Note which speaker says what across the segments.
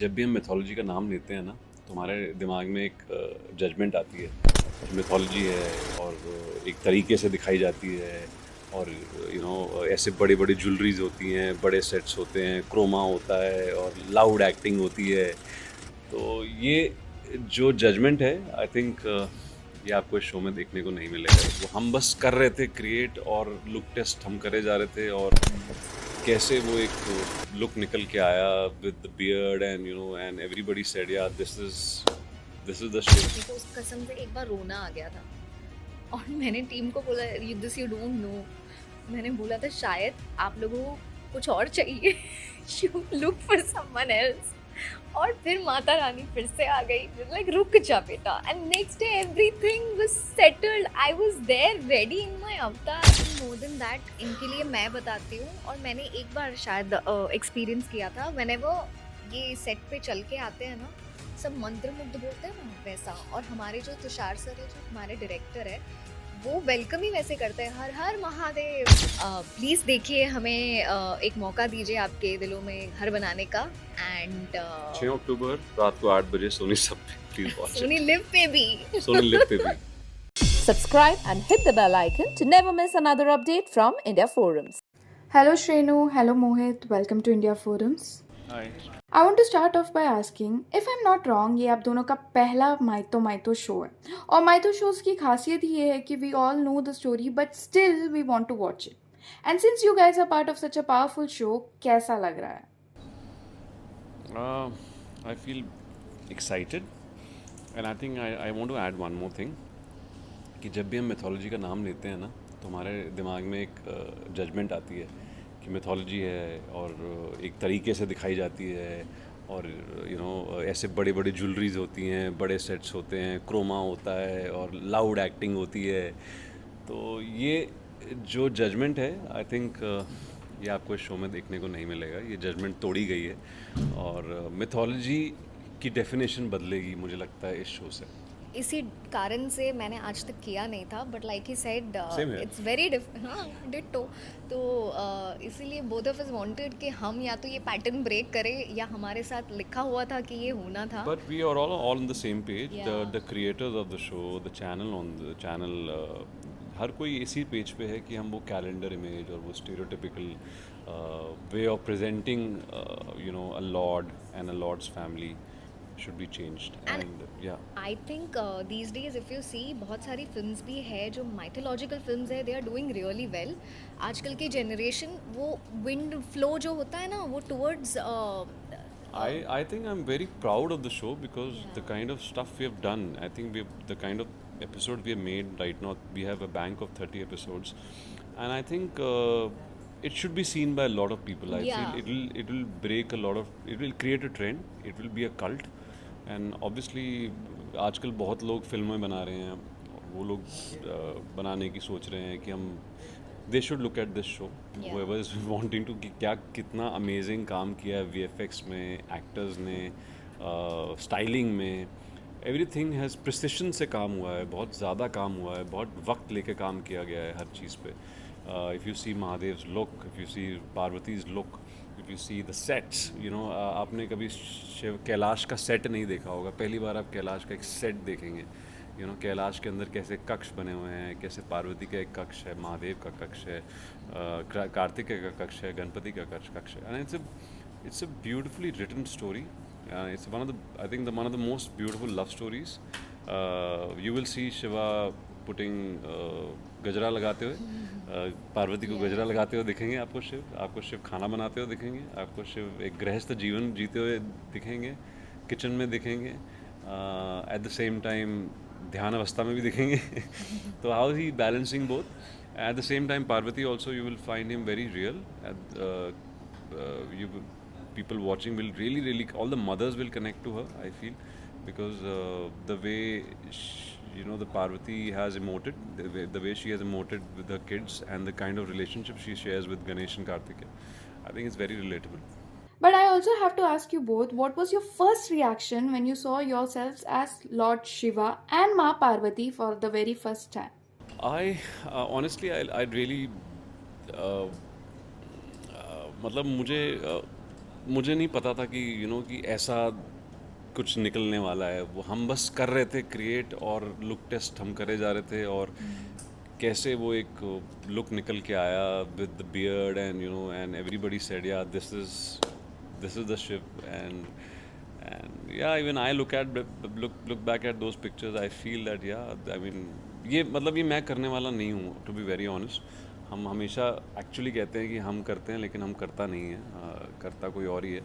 Speaker 1: जब भी हम मिथोलॉजी का नाम लेते हैं ना तो हमारे दिमाग में एक जजमेंट आती है। मिथोलॉजी है और एक तरीके से दिखाई जाती है और ऐसे बड़े बड़े ज्वेलरीज होती हैं, बड़े सेट्स होते हैं, क्रोमा होता है और लाउड एक्टिंग होती है। तो ये जो जजमेंट है आई थिंक ये आपको इस शो में देखने को नहीं मिलेगा। वो हम बस कर रहे थे क्रिएट और लुक टेस्ट हम करे जा रहे थे और कैसे वो एक लुक निकल के आया with the beard and everybody said यार दिस इज द शिट।
Speaker 2: मेरे को उस कसम से एक बार रोना आ गया था और मैंने टीम को बोला यू डोंट नो। मैंने बोला था शायद आप लोगों को कुछ और चाहिए you look for someone else. और फिर माता रानी फिर से आ गई लाइक रुक जा बेटा and next day everything was settled. I was there ready in my avatar. More then that इनके लिए मैं बताती हूँ और मैंने एक बार शायद एक्सपीरियंस किया था व्हेनेवर ये सेट पे चल के आते हैं ना सब मंत्र मुग्ध बोलते हैं ना वैसा। और हमारे जो तुषार सर है जो हमारे डायरेक्टर है वो वेलकम ही वैसे करते हैं हर हर महादेव। प्लीज़ देखिए हमें एक मौका दीजिए आपके दिलों में घर बनाने का। एंड
Speaker 1: 6 अक्टूबर रात को 8 बजे सोनी सब पे प्लीज वॉच
Speaker 2: सोनी लिव पे भी
Speaker 1: सोनी लिव पे भी।
Speaker 3: Subscribe and hit the bell icon to never miss another update from India Forums.
Speaker 4: Hello Shrenu, hello Mohit, welcome to India Forums.
Speaker 1: Hi.
Speaker 4: I want to start off by asking, if I'm not wrong, ये आप दोनों का पहला माइतो माइतो show है और माइतो shows की खासियत ये है कि we all know the story but still we want to watch it. And since you guys are part of such a powerful show, कैसा लग रहा है?
Speaker 1: I feel excited and I think I want to add one more thing कि जब भी हम mythology का नाम लेते हैं ना तो हमारे दिमाग में एक जजमेंट आती है कि मिथोलॉजी है और एक तरीके से दिखाई जाती है और ऐसे बड़े बड़े ज्वेलरीज होती हैं, बड़े सेट्स होते हैं, क्रोमा होता है और लाउड एक्टिंग होती है। तो ये जो जजमेंट है आई थिंक ये आपको इस शो में देखने को नहीं मिलेगा। ये जजमेंट तोड़ी गई है और मिथोलॉजी की डेफिनेशन बदलेगी मुझे लगता है इस शो से।
Speaker 2: इसी कारण से मैंने आज तक किया नहीं था but like he said
Speaker 1: Same here.
Speaker 2: It's very हाँ डिट्टो। तो इसीलिए बोथ ऑफ अस वांटेड कि हम या तो ये पैटर्न ब्रेक करें या हमारे साथ लिखा हुआ था कि ये होना था।
Speaker 1: But we are all on the same page.
Speaker 2: Yeah.
Speaker 1: The creators of the show, the channel on the channel, हर कोई इसी पेज पे है कि हम वो कैलेंडर इमेज और वो stereotypical way of presenting a lord and a lord's family should be changed. And yeah.
Speaker 2: I think these days if you see बहुत सारी फिल्म्स भी है जो माइथोलॉजिकल फिल्म्स है they are doing really well. आजकल की जनरेशन वो wind flow जो होता है ना वो towards
Speaker 1: I think I'm very proud of the show because the kind of stuff we have done. I think the kind of episode we have made right now. We have a bank of 30 episodes, and I think it should be seen by a lot of people. I
Speaker 2: Yeah.
Speaker 1: feel it will break a lot of. It will create a trend. It will be a cult, and obviously आजकल बहुत लोग फिल्में बना रहे हैं। वो लोग बनाने की सोच रहे हैं कि हम they should look at this show whoever is wanting to कि क्या कितना अमेजिंग काम किया है VFX में, एक्टर्स ने, स्टाइलिंग में। एवरीथिंग हैज़ प्रिसिशन से काम हुआ है, बहुत ज़्यादा काम हुआ है, बहुत वक्त लेके काम किया गया है हर चीज़ पे। If you see Mahadev's look, if you see Parvati's look, if you see the sets, आपने कभी शिव कैलाश का सेट नहीं देखा होगा, पहली बार आप कैलाश का एक सेट देखेंगे। कैलाश के अंदर कैसे कक्ष बने हुए हैं, कैसे पार्वती का एक कक्ष है, महादेव का कक्ष है, कार्तिकेय का कक्ष है, गणपति का कक्ष है। And it's a beautifully written story. It's one of the I think one of the most beautiful love stories. You will see Shiva putting गजरा लगाते हुए, पार्वती को गजरा लगाते हुए दिखेंगे आपको शिव खाना बनाते हुए दिखेंगे, आपको शिव एक गृहस्थ जीवन जीते हुए दिखेंगे, किचन में दिखेंगे, एट द सेम टाइम ध्यान अवस्था में भी दिखेंगे। तो how he balancing both at the same time. Parvati also you will find him very real. You people watching will really all the mothers will connect to her, I feel, because the way the Parvati has emoted, the way she has emoted with her kids and the kind of relationship she shares with Ganesh and Kartikeya, I think it's very relatable.
Speaker 4: But I also have to ask you both, what was your first reaction when you saw yourselves as Lord Shiva and Ma Parvati for the very first time?
Speaker 1: I honestly I really मतलब मुझे मुझे नहीं पता था कि कि ऐसा कुछ निकलने वाला है। वो हम बस कर रहे थे क्रिएट, और लुक टेस्ट हम करे जा रहे थे, और कैसे वो एक लुक निकल के आया with the beard and and everybody said yeah this is the ship. And yeah even I look back at those pictures, I feel that yeah I mean ये मतलब ये मैं करने वाला नहीं हूँ, टू बी वेरी ऑनेस्ट। हम हमेशा एक्चुअली कहते हैं कि हम करते हैं, लेकिन हम करता नहीं है, करता कोई और ही है।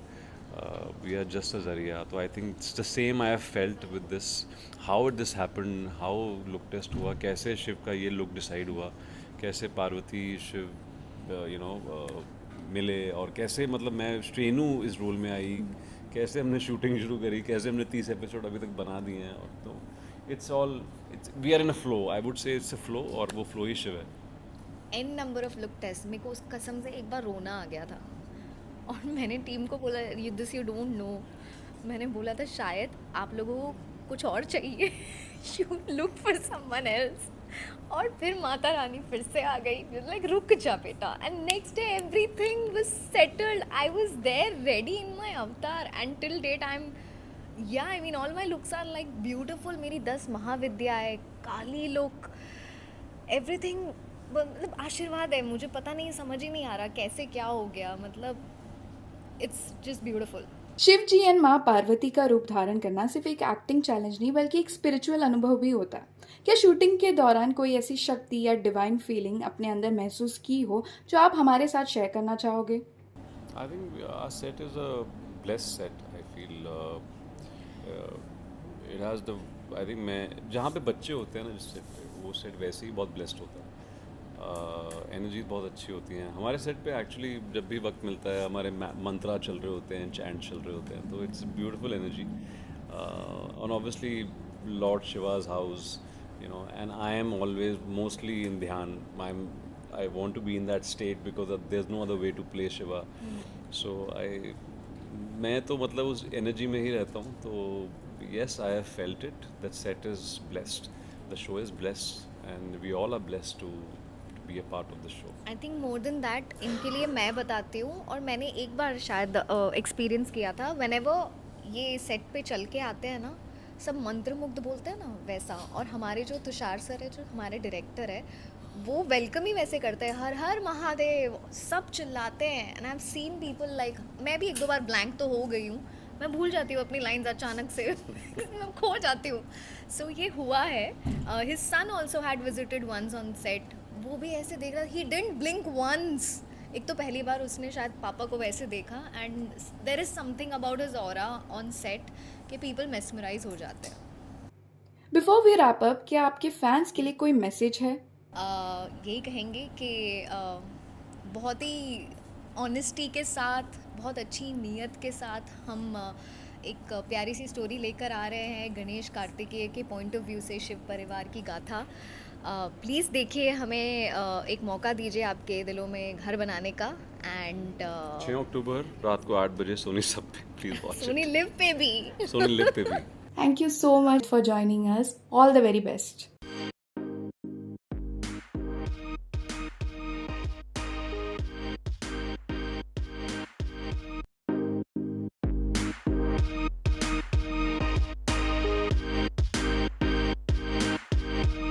Speaker 1: वी आर जस्ट अ जरिया। तो I think it's the same I have felt with this, how this happened, how look test हुआ, कैसे शिव का ये लुक डिसाइड हुआ, कैसे पार्वती शिव मिले, और कैसे मतलब मैं श्रेनू इस रोल में आई, कैसे हमने शूटिंग शुरू करी, कैसे हमने 30 एपिसोड अभी तक बना दिए हैं। और तो it's all we are in a flow, I would say it's a flow, और वो फ्लो ही शिव है।
Speaker 2: N number of look test, मेरे को उस कसम से एक बार रोना आ गया था, और मैंने टीम को बोला दिस यू डोंट नो, मैंने बोला था शायद आप लोगों को कुछ और चाहिए, you look for someone else. और फिर माता रानी फिर से आ गई, लाइक रुक जा बेटा, and next day everything was settled, I was there ready in my avatar, and till date I am I mean all my looks are like beautiful. मेरी 10 महाविद्याएं, काली look, everything, मतलब आशीर्वाद है। मुझे पता नहीं, समझ ही नहीं आ रहा कैसे क्या हो गया, मतलब it's just beautiful.
Speaker 4: Shiv ji and माँ पार्वती का रूप धारण करना सिर्फ एक एक्टिंग चैलेंज नहीं बल्कि एक स्पिरिचुअल अनुभव भी होता है। क्या शूटिंग के दौरान कोई ऐसी शक्ति या डिवाइन फीलिंग अपने अंदर महसूस की हो जो आप हमारे साथ शेयर करना चाहोगे?
Speaker 1: I think our set is a blessed set. I feel it has the. I think मैं जहाँ पे बच्चे होते हैं ना जिस सेट पे, वो सेट वैसे ही बहुत ब्लेस्ड होता है। एनर्जी बहुत अच्छी होती हैं हमारे सेट पे। एक्चुअली जब भी वक्त मिलता है हमारे मंत्रा चल रहे होते हैं, चैंट चल रहे होते हैं, तो इट्स ब्यूटीफुल एनर्जी। और obviously lord Shiva's house, and I am always mostly in ध्यान. I want to be in that state because there's no other way to play Shiva. So मैं तो मतलब उस एनर्जी में ही रहता हूँ। तो yes, I have felt it. That set is blessed. The show is blessed, and we all are blessed to be a part of the show.
Speaker 2: I think more than that, इनके लिए मैं बताती हूँ, और मैंने एक बार शायद एक्सपीरियंस किया था। व्हेनेवर ये सेट पे चल के आते हैं ना, सब मंत्रमुग्ध बोलते हैं ना वैसा, और हमारे जो तुषार सर है, जो हमारे डायरेक्टर है, वो वेलकम ही वैसे करते हैं, हर हर महादेव, सब चिल्लाते हैं। And I have seen people like, मैं भी एक दो बार ब्लैंक तो हो गई हूँ, मैं भूल जाती हूँ अपनी लाइंस अचानक से मैं खो जाती हूँ। सो ये हुआ है। His son also had visited once on set, वो भी ऐसे देख रहा, ही डिडंट ब्लिंक वंस। एक तो पहली बार उसने शायद पापा को वैसे देखा, and there is something about his aura on set कि पीपल मेस्मराइज हो जाते हैं।
Speaker 4: बिफोर वी रैप अप, क्या आपके फैंस के लिए कोई मैसेज है?
Speaker 2: यही कहेंगे कि बहुत ही ऑनेस्टी के साथ, बहुत अच्छी नीयत के साथ हम एक प्यारी सी स्टोरी लेकर आ रहे हैं, गणेश कार्तिकेय के पॉइंट ऑफ व्यू से शिव परिवार की गाथा। प्लीज़ देखिए, हमें एक मौका दीजिए आपके दिलों में घर बनाने का। एंड
Speaker 1: 6 अक्टूबर रात को 8 बजे सोनी सब पे प्लीज वॉच
Speaker 2: सोनी लिव पे भी
Speaker 1: सोनी लिव पे भी।
Speaker 4: Thank you so much for joining us. All the very best.